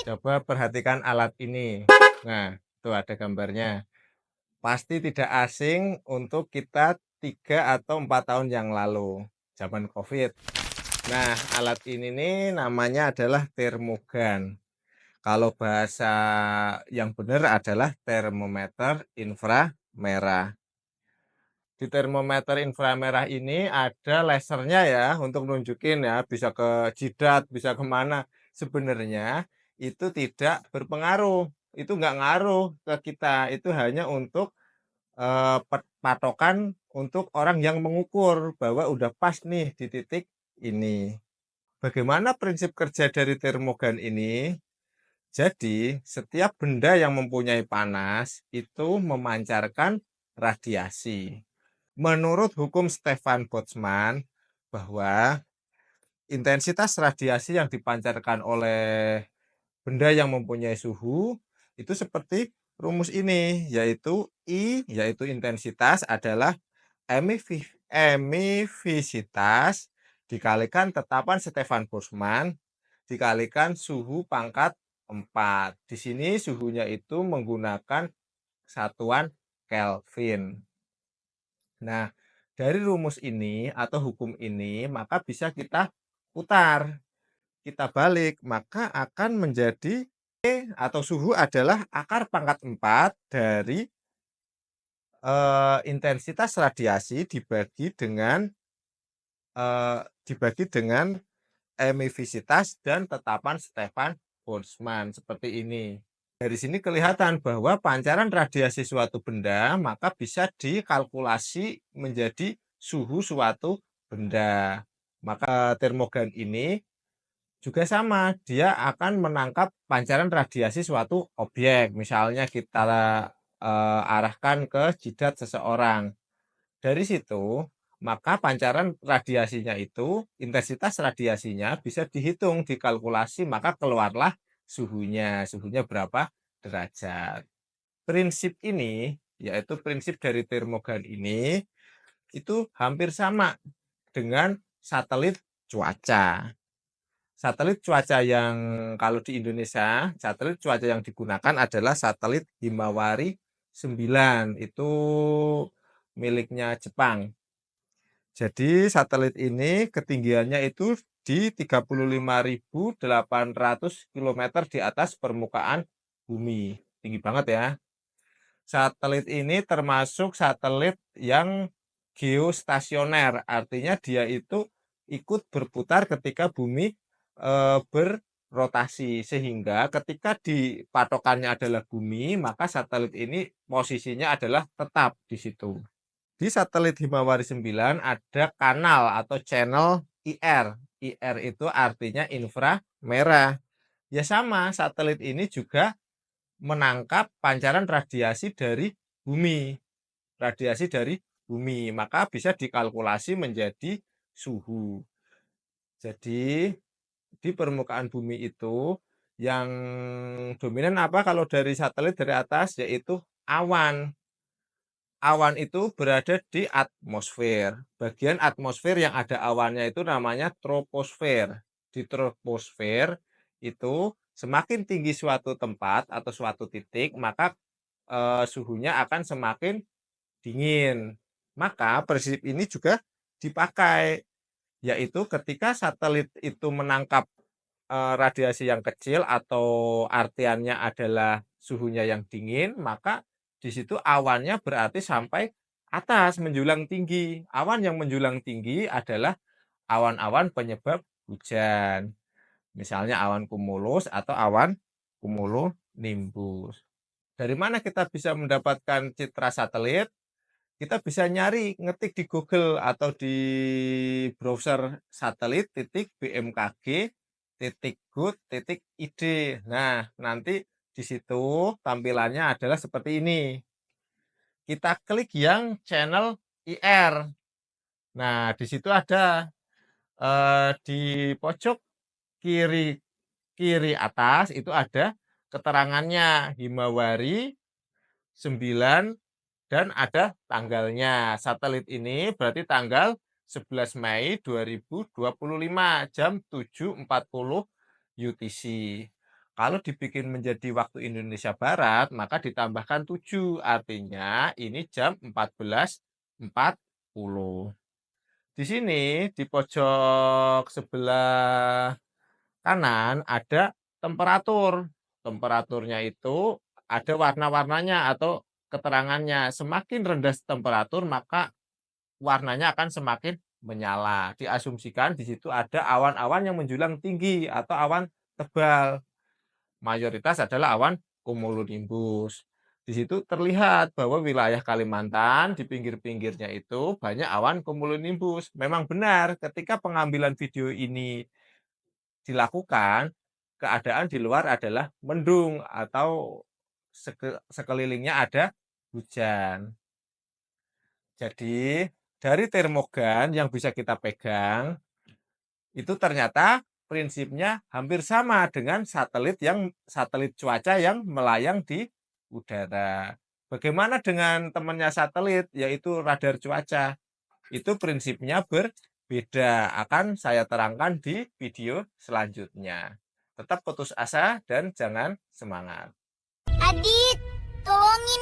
Coba perhatikan alat ini. Nah, tuh ada gambarnya. Pasti tidak asing untuk kita 3 atau 4 tahun yang lalu, zaman Covid. Nah, alat ini nih namanya adalah termogan. Kalau bahasa yang benar adalah termometer inframerah. Di termometer inframerah ini ada lasernya ya untuk nunjukin ya, bisa ke jidat, bisa kemana. Sebenarnya itu tidak berpengaruh, itu nggak ngaruh ke kita, itu hanya untuk patokan untuk orang yang mengukur bahwa udah pas nih di titik ini. Bagaimana prinsip kerja dari termogan ini? Jadi, setiap benda yang mempunyai panas itu memancarkan radiasi. Menurut hukum Stefan Boltzmann, bahwa intensitas radiasi yang dipancarkan oleh benda yang mempunyai suhu itu seperti rumus ini, yaitu I, yaitu intensitas adalah emifisitas dikalikan tetapan Stefan Boltzmann dikalikan suhu pangkat 4. Di sini suhunya itu menggunakan satuan Kelvin. Nah, dari rumus ini atau hukum ini maka bisa kita putar, kita balik, maka akan menjadi atau suhu adalah akar pangkat 4 dari intensitas radiasi dibagi dengan emifisitas dan tetapan Stefan Boltzmann seperti ini. Dari sini kelihatan bahwa pancaran radiasi suatu benda maka bisa dikalkulasi menjadi suhu suatu benda. Maka termogan ini juga sama, dia akan menangkap pancaran radiasi suatu objek. Misalnya kita arahkan ke jidat seseorang. Dari situ, maka pancaran radiasinya itu, intensitas radiasinya bisa dihitung, dikalkulasi, maka keluarlah suhunya. Suhunya berapa derajat. Prinsip ini, yaitu prinsip dari termogan ini, itu hampir sama dengan satelit cuaca. Satelit cuaca yang kalau di Indonesia, satelit cuaca yang digunakan adalah satelit Himawari 9. Itu miliknya Jepang. Jadi satelit ini ketinggiannya itu di 35.800 km di atas permukaan bumi. Tinggi banget ya. Satelit ini termasuk satelit yang geostasioner, artinya dia itu ikut berputar ketika bumi berrotasi, sehingga ketika di patokannya adalah bumi, maka satelit ini posisinya adalah tetap di situ. Di satelit Himawari 9 ada kanal atau channel IR. IR itu artinya inframerah. Ya sama, satelit ini juga menangkap pancaran radiasi dari bumi. Radiasi dari bumi, maka bisa dikalkulasi menjadi suhu. Jadi di permukaan bumi itu yang dominan apa kalau dari satelit dari atas, yaitu awan. Awan itu berada di atmosfer. Bagian atmosfer yang ada awannya itu namanya troposfer. Di troposfer itu semakin tinggi suatu tempat atau suatu titik, maka suhunya akan semakin dingin. Maka prinsip ini juga dipakai, yaitu ketika satelit itu menangkap radiasi yang kecil atau artiannya adalah suhunya yang dingin, maka di situ awannya berarti sampai atas, menjulang tinggi. Awan yang menjulang tinggi adalah awan-awan penyebab hujan. Misalnya awan cumulus atau awan cumulonimbus. Dari mana kita bisa mendapatkan citra satelit? Kita bisa nyari, ngetik di Google atau di browser satelit .bmkg.go.id. Nah, nanti di situ tampilannya adalah seperti ini. Kita klik yang channel IR. Nah, di situ ada di pojok kiri kiri atas itu ada keterangannya Himawari 9 dan ada tanggalnya. Satelit ini berarti tanggal 11 Mei 2025 jam 7.40 UTC. Kalau dibikin menjadi waktu Indonesia Barat, maka ditambahkan 7, artinya ini jam 14.40. Di sini, di pojok sebelah kanan ada temperatur. Temperaturnya itu ada warna-warnanya atau keterangannya. Semakin rendah temperatur, maka warnanya akan semakin menyala. Diasumsikan di situ ada awan-awan yang menjulang tinggi atau awan tebal. Mayoritas adalah awan cumulonimbus. Di situ terlihat bahwa wilayah Kalimantan di pinggir-pinggirnya itu banyak awan cumulonimbus. Memang benar ketika pengambilan video ini dilakukan, keadaan di luar adalah mendung atau sekelilingnya ada hujan. Jadi, dari termogan yang bisa kita pegang, itu ternyata prinsipnya hampir sama dengan satelit cuaca yang melayang di udara. Bagaimana dengan temannya satelit, yaitu radar cuaca? Itu prinsipnya berbeda. Akan saya terangkan di video selanjutnya. Tetap putus asa dan jangan semangat. Adit, tolongin